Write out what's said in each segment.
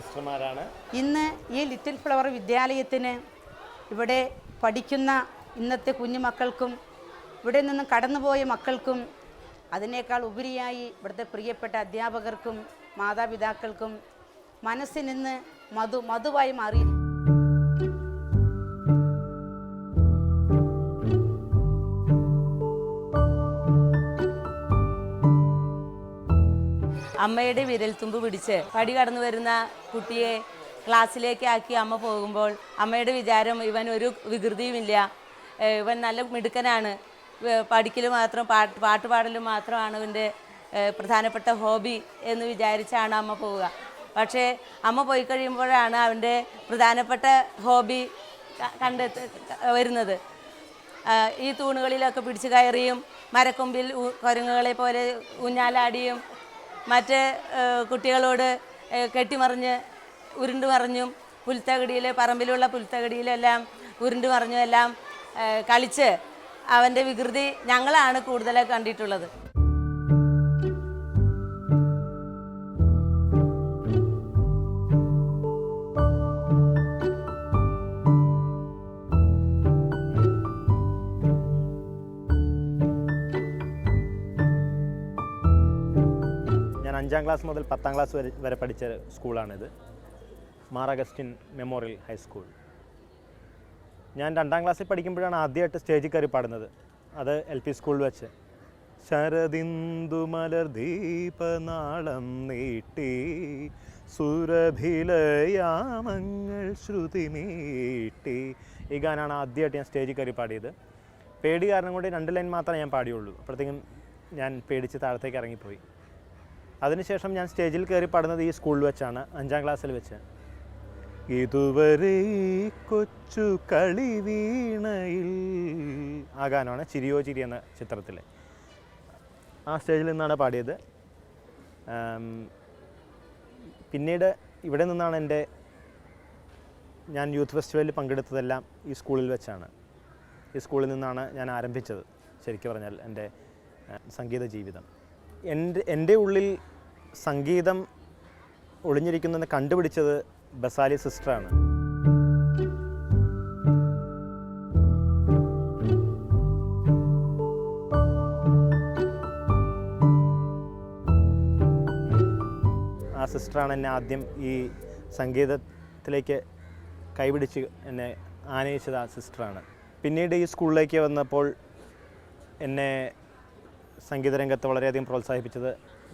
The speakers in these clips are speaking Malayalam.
സിസ്റ്റർമാരാണ്. ഇന്ന് ഈ ലിറ്റിൽ ഫ്ലവർ വിദ്യാലയത്തിന് ഇവിടെ പഠിക്കുന്ന ഇന്നത്തെ കുഞ്ഞുമക്കൾക്കും ഇവിടെ നിന്നും കടന്നുപോയ മക്കൾക്കും അതിനേക്കാൾ ഉപരിയായി ഇവിടുത്തെ പ്രിയപ്പെട്ട അധ്യാപകർക്കും മാതാപിതാക്കൾക്കും മനസ്സിനിന്ന് മധുവായി മാറി. അമ്മയുടെ വിരൽത്തുമ്പ് പിടിച്ച് പടി കടന്നു വരുന്ന കുട്ടിയെ ക്ലാസ്സിലേക്ക് ആക്കി അമ്മ പോകുമ്പോൾ അമ്മയുടെ വിചാരം ഇവൻ ഒരു വികൃതിയുമില്ല, ഇവൻ നല്ല മിടുക്കനാണ്, പഠിക്കൽ മാത്രം പാട്ട് പാടലും മാത്രമാണ് ഇവൻ്റെ പ്രധാനപ്പെട്ട ഹോബി എന്ന് വിചാരിച്ചാണ് അമ്മ പോവുക. പക്ഷേ അമ്മ പോയി കഴിയുമ്പോഴാണ് അവൻ്റെ പ്രധാനപ്പെട്ട ഹോബി വരുന്നത്. ഈ തൂണുകളിലൊക്കെ പിടിച്ചു കയറിയും മരക്കൊമ്പിൽ കുരങ്ങുകളെ പോലെ ഊഞ്ഞാലാടിയും മറ്റ് കുട്ടികളോട് കെട്ടിമറിഞ്ഞ് ഉരുണ്ടു മറിഞ്ഞും പറമ്പിലുള്ള പുൽത്തകടിയിലെല്ലാം ഉരുണ്ടു മറിഞ്ഞും എല്ലാം കളിച്ച് അവൻ്റെ വികൃതി ഞങ്ങളാണ് കൂടുതലായി കണ്ടിട്ടുള്ളത്. ഞാൻ 5ാം ക്ലാസ് മുതൽ 10ാം ക്ലാസ് വരെ പഠിച്ച സ്കൂളാണിത്, മാർ അഗസ്റ്റിൻ മെമ്മോറിയൽ ഹൈസ്കൂൾ. ഞാൻ 2ാം ക്ലാസ്സിൽ പഠിക്കുമ്പോഴാണ് ആദ്യമായിട്ട് സ്റ്റേജിൽ കയറി പാടുന്നത്. അത് LP സ്കൂളിൽ വെച്ച്. ശരദിന്ദു മലർ ദീപനാളം നീട്ടി സുരഭിലയാമങ്ങൾ ശ്രുതി മീട്ടി. ഈ ഗാനാണ് ആദ്യമായിട്ട് ഞാൻ സ്റ്റേജിൽ കയറി പാടിയത്. പേടി കാരണം കൊണ്ട് 2 ലൈൻ മാത്രമേ ഞാൻ പാടിയുള്ളൂ. അപ്പോഴത്തേക്കും ഞാൻ പേടിച്ച് താഴത്തേക്ക് ഇറങ്ങിപ്പോയി. അതിനുശേഷം ഞാൻ സ്റ്റേജിൽ കയറി പാടുന്നത് ഈ സ്കൂളിൽ വെച്ചാണ്, 5ാം ക്ലാസ്സിൽ വെച്ച്. ഇതുവരെ കൊച്ചു കളി വീണയിൽ, ആ ഗാനമാണ് ചിരിയോ ചിരി എന്ന ചിത്രത്തിലെ. ആ സ്റ്റേജിൽ നിന്നാണ് പാടിയത്. പിന്നീട് ഇവിടെ നിന്നാണ് ഞാൻ യൂത്ത് ഫെസ്റ്റിവലിൽ പങ്കെടുത്തതെല്ലാം ഈ സ്കൂളിൽ വെച്ചാണ്. ഈ സ്കൂളിൽ നിന്നാണ് ഞാൻ ആരംഭിച്ചത് ശരിക്കും പറഞ്ഞാൽ എൻ്റെ സംഗീത ജീവിതം. എൻ്റെ ഉള്ളിൽ സംഗീതം ഒളിഞ്ഞിരിക്കുന്നതെന്ന് കണ്ടുപിടിച്ചത് ബസാലി സിസ്റ്ററാണ്. ആ സിസ്റ്ററാണ് എന്നെ ആദ്യം ഈ സംഗീതത്തിലേക്ക് കൈപിടിച്ച് എന്നെ ആനയിച്ചത്. ആ സിസ്റ്ററാണ്. പിന്നീട് ഈ സ്കൂളിലേക്ക് വന്നപ്പോൾ എന്നെ സംഗീതരംഗത്ത് വളരെയധികം പ്രോത്സാഹിപ്പിച്ചത്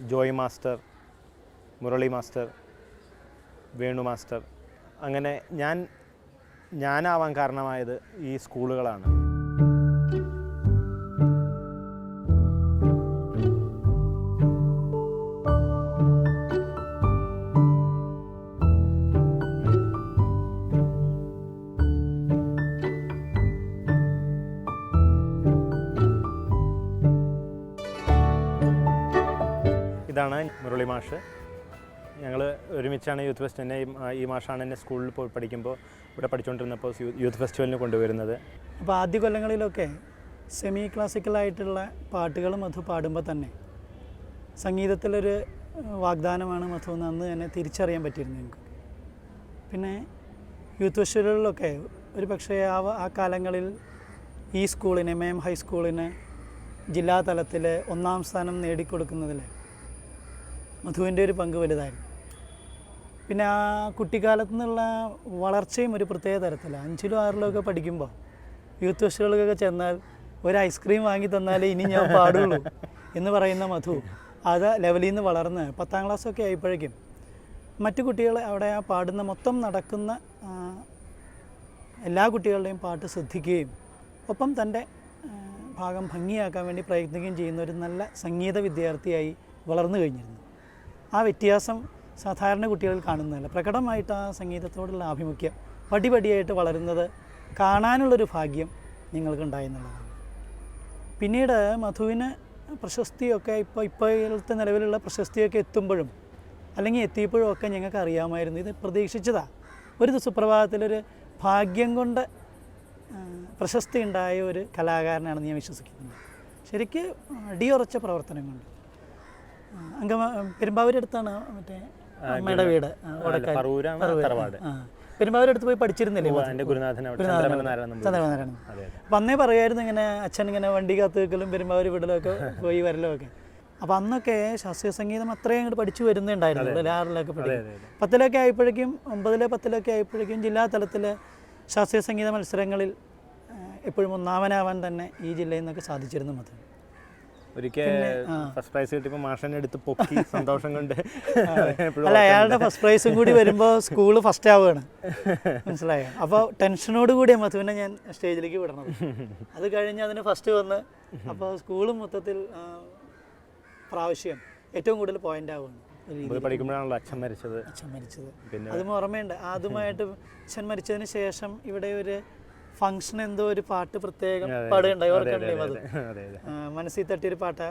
Joy master, Murali master, Venu master. അങ്ങനെ ഞാനാവാൻ കാരണമായത് ഈ സ്കൂളുകളാണ്. ഇതാണ് മുരളി മാഷ്. ഞങ്ങൾ ഒരുമിച്ചാണ് യൂത്ത് ഫെസ്റ്റ്. ഈ മാഷാണ് എന്നെ സ്കൂളിൽ പോയി പഠിക്കുമ്പോൾ ഇവിടെ പഠിച്ചുകൊണ്ടിരുന്നപ്പോൾ യൂത്ത് ഫെസ്റ്റിവലിന് കൊണ്ടുവരുന്നത്. അപ്പോൾ ആദ്യ കൊല്ലങ്ങളിലൊക്കെ സെമി ക്ലാസിക്കലായിട്ടുള്ള പാട്ടുകൾ മധു പാടുമ്പോൾ തന്നെ സംഗീതത്തിലൊരു വാഗ്ദാനമാണ് മധു എന്ന് അന്ന് തന്നെ തിരിച്ചറിയാൻ പറ്റിയിരുന്നു എനിക്ക്. പിന്നെ യൂത്ത് ഫെസ്റ്റിവലുകളിലൊക്കെ ഒരു പക്ഷേ ആ കാലങ്ങളിൽ ഈ സ്കൂളിനെ, മേം ഹൈസ്കൂളിന് ജില്ലാ തലത്തിൽ 1ാം സ്ഥാനം നേടിക്കൊടുക്കുന്നതിൽ മധുവിൻ്റെ ഒരു പങ്ക് വലുതായിരുന്നു. പിന്നെ ആ കുട്ടിക്കാലത്തു നിന്നുള്ള വളർച്ചയും ഒരു പ്രത്യേക തരത്തിലാണ്. 5ലും 6ലും ഒക്കെ പഠിക്കുമ്പോൾ യൂത്ത് ഫെസ്റ്റിവലുകൾക്കൊക്കെ ചെന്നാൽ ഒരു ഐസ്ക്രീം വാങ്ങി തന്നാലേ ഇനി ഞാൻ പാടുള്ളൂ എന്ന് പറയുന്ന മധു അത് ലെവലിൽ നിന്ന് വളർന്ന് 10ാം ക്ലാസ്സൊക്കെ ആയപ്പോഴേക്കും മറ്റു കുട്ടികൾ അവിടെ ആ പാടുന്ന മൊത്തം നടക്കുന്ന എല്ലാ കുട്ടികളുടെയും പാട്ട് ശ്രദ്ധിക്കുകയും ഒപ്പം തൻ്റെ ഭാഗം ഭംഗിയാക്കാൻ വേണ്ടി പ്രയത്നിക്കുകയും ചെയ്യുന്ന ഒരു നല്ല സംഗീത വിദ്യാർത്ഥിയായി വളർന്നു കഴിഞ്ഞിരുന്നു. ആ വ്യത്യാസം സാധാരണ കുട്ടികളിൽ കാണുന്നതല്ല. പ്രകടമായിട്ട് ആ സംഗീതത്തോടുള്ള ആഭിമുഖ്യം പടിപടിയായിട്ട് വളരുന്നത് കാണാനുള്ളൊരു ഭാഗ്യം നിങ്ങൾക്കുണ്ടായെന്നുള്ളതാണ്. പിന്നീട് മധുവിന് പ്രശസ്തിയൊക്കെ ഇപ്പോഴത്തെ നിലവിലുള്ള പ്രശസ്തിയൊക്കെ എത്തുമ്പോഴും അല്ലെങ്കിൽ എത്തിയപ്പോഴും ഒക്കെ ഞങ്ങൾക്ക് അറിയാമായിരുന്നു. ഇത് പ്രതീക്ഷിച്ചതാണ്. ഒരു സുപ്രഭാതത്തിലൊരു ഭാഗ്യം കൊണ്ട് പ്രശസ്തി ഉണ്ടായ ഒരു കലാകാരനാണെന്ന് ഞാൻ വിശ്വസിക്കുന്നു. ശരിക്ക് അടിയുറച്ച പ്രവർത്തനം കൊണ്ട് പെരുമ്പാവൂരടുത്താണ് മറ്റേ അമ്മയുടെ വീട് പറവൂരാണ് തറവാട്. പെരുമ്പാവൂരടുത്ത് പോയി പഠിച്ചിരുന്നില്ലേ? എൻ്റെ ഗുരുനാഥൻ അവിടെ ചന്ദ്രമല നാരായണൻ നമ്പൂതിരി. ചന്ദ്രനാരായണൻ. അതെ അപ്പം അന്നേ പറയായിരുന്നു ഇങ്ങനെ അച്ഛൻ ഇങ്ങനെ വണ്ടി കാത്ത് വെക്കലും പെരുമ്പാവൂർ വിടലൊക്കെ പോയി വരലും ഒക്കെ. അപ്പം അന്നൊക്കെ ശാസ്ത്രീയ സംഗീതം അത്രയും അങ്ങോട്ട് പഠിച്ചു വരുന്നുണ്ടായിരുന്നു. 6-ലൊക്കെ പഠിക്കും. 10-ലൊക്കെ ആയപ്പോഴേക്കും 9-10-ലൊക്കെ ആയപ്പോഴേക്കും ജില്ലാ തലത്തിൽ ശാസ്ത്രീയ സംഗീത മത്സരങ്ങളിൽ എപ്പോഴും ഒന്നാമനാവാൻ തന്നെ ഈ ജില്ലയിൽ നിന്നൊക്കെ സാധിച്ചിരുന്നു. മധു ഒരിക്കൽ ഫസ്റ്റ് പ്രൈസ് കിട്ടിയപ്പോൾ മാഷനെ എടുത്ത് പൊക്കി സന്തോഷം കൊണ്ട്. അല്ല, അയാളുടെ ഫസ്റ്റ് പ്രൈസും കൂടി വരുമ്പോൾ സ്കൂള് ഫസ്റ്റ് ആവുകയാണ്, മനസ്സിലായോ? അപ്പോൾ ടെൻഷനോട് കൂടിയാണ് മധുവിനെ ഞാൻ സ്റ്റേജിലേക്ക് വിടണത്. അത് കഴിഞ്ഞ് അതിന് ഫസ്റ്റ് വന്ന് അപ്പോൾ സ്കൂള് മൊത്തത്തിൽ പ്രാവശ്യം ഏറ്റവും കൂടുതൽ പോയിന്റ് ആവുകയാണ്. പഠിക്കുമ്പോഴാണല്ലോ അച്ഛൻ മരിച്ചത്. പിന്നെ അതും ഓർമ്മയുണ്ട്. ആദ്യമായിട്ട് അച്ഛൻ മരിച്ചതിന് ശേഷം ഇവിടെ ഒരു ഫംഗ്ഷൻ എന്തോ ഒരു പാട്ട് പ്രത്യേകം പാടുകയുണ്ടായി, ഓർക്കണ്ടേ? അത് മനസ്സിൽ തട്ടിയൊരു പാട്ടാ,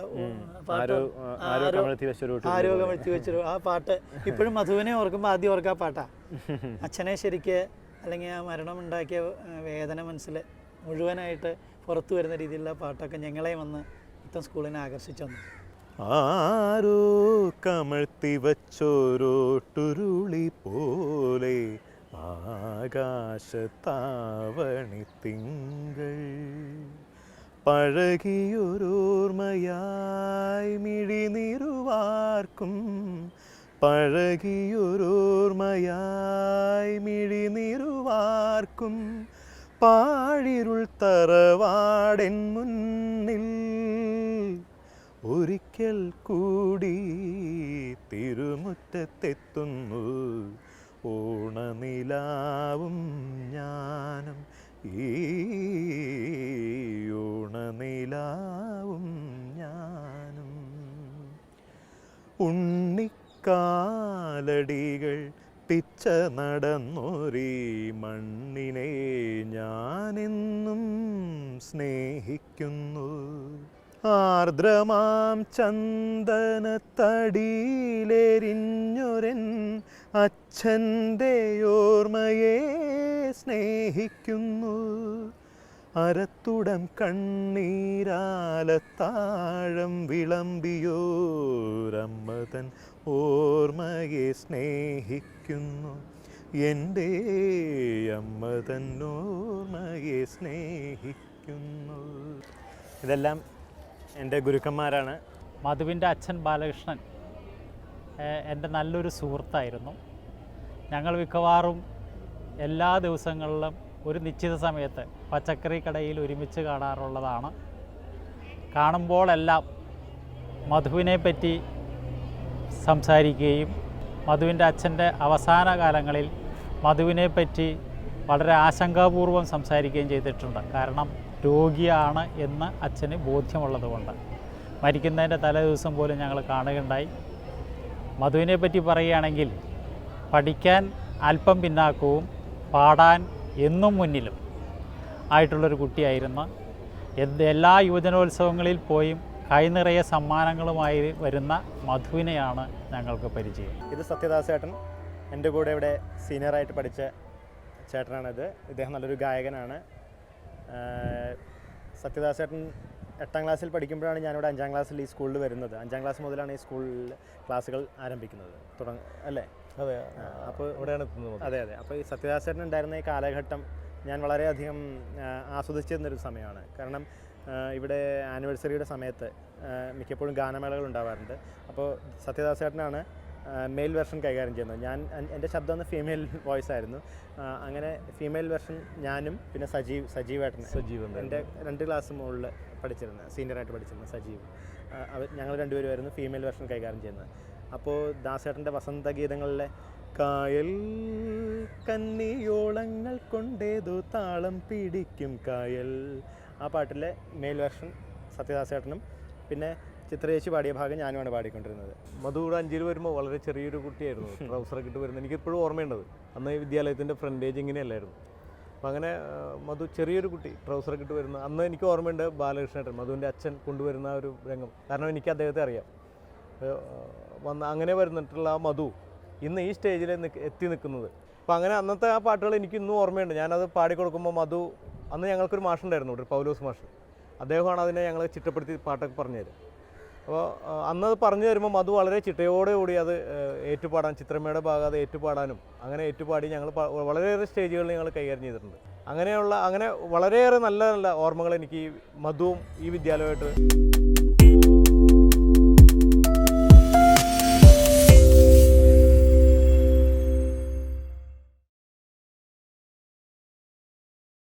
ആരോഗ്യമഴ്ത്തി വെച്ചൊരു ആ പാട്ട് ഇപ്പോഴും മധുവിനെ ഓർക്കുമ്പോൾ ആദ്യം ഓർക്കാ പാട്ടാ. അച്ഛനെ ശരിക്ക് അല്ലെങ്കിൽ ആ മരണം ഉണ്ടാക്കിയ വേദന മനസ്സിൽ മുഴുവനായിട്ട് പുറത്തു വരുന്ന രീതിയിലുള്ള പാട്ടൊക്കെ ഞങ്ങളെ വന്ന് ഇത്തരം സ്കൂളിനെ ആകർഷിച്ചു വന്നു. ആരോ കമഴ്ത്തി വച്ചോരോട്ടുരുളി പോലെ ആകാശത്താവണി തിങ്കൾ പഴകിയൊരോർമ്മയായി മിഴിനിറുവാർക്കും, പഴകിയൊരോർമ്മയായി മിഴിനിറുവാർക്കും പാഴിരുൾ തറവാടെൻ മുന്നിൽ ഒരിക്കൽ കൂടി തിരുമുറ്റത്തെത്തുന്നു ഓണനിലാവും ഞാനും, ഈ ഓണനിലാവും ഞാനും. ഉണ്ണിക്കാലടികൾ പിച്ച നടന്നൊരീ മണ്ണിനെ ഞാനെന്നും സ്നേഹിക്കുന്നു. ആർദ്രമാം ചന്ദനത്തടിയിലെരിഞ്ഞൊരൻ അച്ഛൻ്റെ ഓർമ്മയെ സ്നേഹിക്കുന്നു. അരത്തുടം കണ്ണീരാലത്താഴം വിളമ്പിയോരമ്മതൻ ഓർമ്മയെ സ്നേഹിക്കുന്നു. എൻ്റെ അമ്മതൻ ഓർമ്മയെ സ്നേഹിക്കുന്നു. ഇതെല്ലാം എൻ്റെ ഗുരുക്കന്മാരാണ്. മധുവിൻ്റെ അച്ഛൻ ബാലകൃഷ്ണൻ എൻ്റെ നല്ലൊരു സുഹൃത്തായിരുന്നു. ഞങ്ങൾ മിക്കവാറും എല്ലാ ദിവസങ്ങളിലും ഒരു നിശ്ചിത സമയത്ത് പച്ചക്കറി കടയിൽ ഒരുമിച്ച് കാണാറുള്ളതാണ്. കാണുമ്പോഴെല്ലാം മധുവിനെ പറ്റി സംസാരിക്കുകയും മധുവിൻ്റെ അച്ഛൻ്റെ അവസാന കാലങ്ങളിൽ മധുവിനെ പറ്റി വളരെ ആശങ്കാപൂർവ്വം സംസാരിക്കുകയും ചെയ്തിട്ടുണ്ട്. കാരണം രോഗിയാണ് എന്ന് അച്ഛന് ബോധ്യമുള്ളതുകൊണ്ട്. മരിക്കുന്നതിൻ്റെ തലേ ദിവസം പോലും ഞങ്ങൾ കാണുകയുണ്ടായി. മധുവിനെ പറ്റി പറയുകയാണെങ്കിൽ പഠിക്കാൻ അല്പം പിന്നാക്കവും പാടാൻ എന്നും മുന്നിലും ആയിട്ടുള്ളൊരു കുട്ടിയായിരുന്നു. എല്ലാ യുവജനോത്സവങ്ങളിൽ പോയും കൈനിറയെ സമ്മാനങ്ങളുമായി വരുന്ന മധുവിനെയാണ് ഞങ്ങൾക്ക് പരിചയം. ഇത് സത്യദാസ് ചേട്ടൻ, എൻ്റെ കൂടെ ഇവിടെ സീനിയറായിട്ട് പഠിച്ച ചേട്ടനാണിത്. ഇദ്ദേഹം നല്ലൊരു ഗായകനാണ്. സത്യദാസ് ചേട്ടൻ 8ാം ക്ലാസ്സിൽ പഠിക്കുമ്പോഴാണ് ഞാനിവിടെ 5ാം ക്ലാസ്സിൽ ഈ സ്കൂളിൽ വരുന്നത്. 5ാം ക്ലാസ് മുതലാണ് ഈ സ്കൂളിൽ ക്ലാസ്സുകൾ ആരംഭിക്കുന്നത് അല്ലേ? അതെ. അപ്പോൾ ഇവിടെയാണ് എത്തുന്നത്. അതെ. അപ്പോൾ ഈ സത്യദാസ് ചേട്ടൻ ഉണ്ടായിരുന്ന ഈ കാലഘട്ടം ഞാൻ വളരെയധികം ആസ്വദിച്ചിരുന്നൊരു സമയമാണ്. കാരണം ഇവിടെ ആനിവേഴ്സറിയുടെ സമയത്ത് മിക്കപ്പോഴും ഗാനമേളകൾ ഉണ്ടാവാറുണ്ട്. അപ്പോൾ സത്യദാസ് ചേട്ടനാണ് മെയിൽ വെർഷൻ കൈകാര്യം ചെയ്യുന്നത്. എൻ്റെ ശബ്ദം ഒന്ന് ഫീമെയിൽ വോയിസ് ആയിരുന്നു. അങ്ങനെ ഫീമെയിൽ വെർഷൻ ഞാനും പിന്നെ സജീവ് എൻ്റെ 2 ക്ലാസ് മുകളിൽ പഠിച്ചിരുന്നത്, സീനിയറായിട്ട് പഠിച്ചിരുന്നത് സജീവ്. ഞങ്ങൾ രണ്ടുപേരുമായിരുന്നു ഫീമെയിൽ വെർഷൻ കൈകാര്യം ചെയ്യുന്നത്. അപ്പോൾ ദാസേട്ടൻ്റെ വസന്തഗീതങ്ങളിലെ കായൽ കന്നിയോളങ്ങൾ കൊണ്ടേതോ താളം പിടിക്കും കായൽ, ആ പാട്ടിലെ മെയിൽ വെർഷൻ സത്യദാസേട്ടനും പിന്നെ ചിത്രയേച്ചി പാടിയ ഭാഗം ഞാനുമാണ് പാടിക്കൊണ്ടിരുന്നത്. മധു ഇവിടെ 5ൽ വരുമ്പോൾ വളരെ ചെറിയൊരു കുട്ടിയായിരുന്നു, ട്രൗസറൊക്കെ ഇട്ട് വരുന്നത്. എനിക്കിപ്പോഴും ഓർമ്മയുണ്ടത്. അന്ന് ഈ വിദ്യാലയത്തിൻ്റെ ഫ്രണ്ടേജ് ഇങ്ങനെയല്ലായിരുന്നു. അപ്പോൾ അങ്ങനെ മധു ചെറിയൊരു കുട്ടി ട്രൗസറൊക്കെ ഇട്ട് വരുന്നത് അന്ന് എനിക്ക് ഓർമ്മയുണ്ട്. ബാലകൃഷ്ണേട്ടൻ മധുവിൻ്റെ അച്ഛൻ കൊണ്ടുവരുന്ന ഒരു രംഗം, കാരണം എനിക്ക് അദ്ദേഹത്തെ അറിയാം. അങ്ങനെ വരുന്നിട്ടുള്ള ആ മധു ഇന്ന് ഈ സ്റ്റേജിൽ എത്തി നിൽക്കുന്നത്. അപ്പോൾ അങ്ങനെ അന്നത്തെ ആ പാട്ടുകൾ എനിക്ക് ഇന്നും ഓർമ്മയുണ്ട്. ഞാനത് പാടിക്കൊടുക്കുമ്പോൾ മധു, അന്ന് ഞങ്ങൾക്കൊരു മാഷുണ്ടായിരുന്നു, ഒരു പൗലോസ് മാഷ്, അദ്ദേഹമാണ് അതിനെ ഞങ്ങൾ ചിട്ടപ്പെടുത്തി പാട്ടൊക്കെ പറഞ്ഞു തരും. അപ്പോൾ അന്നത് പറഞ്ഞു തരുമ്പോൾ മധു വളരെ ചിട്ടയോടുകൂടി അത് ഏറ്റുപാടാൻ, ചിത്രമ്മയുടെ ഭാഗം അത് ഏറ്റുപാടാനും അങ്ങനെ ഏറ്റുപാടി ഞങ്ങൾ വളരെയേറെ സ്റ്റേജുകളിൽ ഞങ്ങൾ കൈകാര്യം ചെയ്തിട്ടുണ്ട്. അങ്ങനെ വളരെയേറെ നല്ല നല്ല ഓർമ്മകൾ എനിക്ക് ഈ മധുവും ഈ വിദ്യാലയമായിട്ട്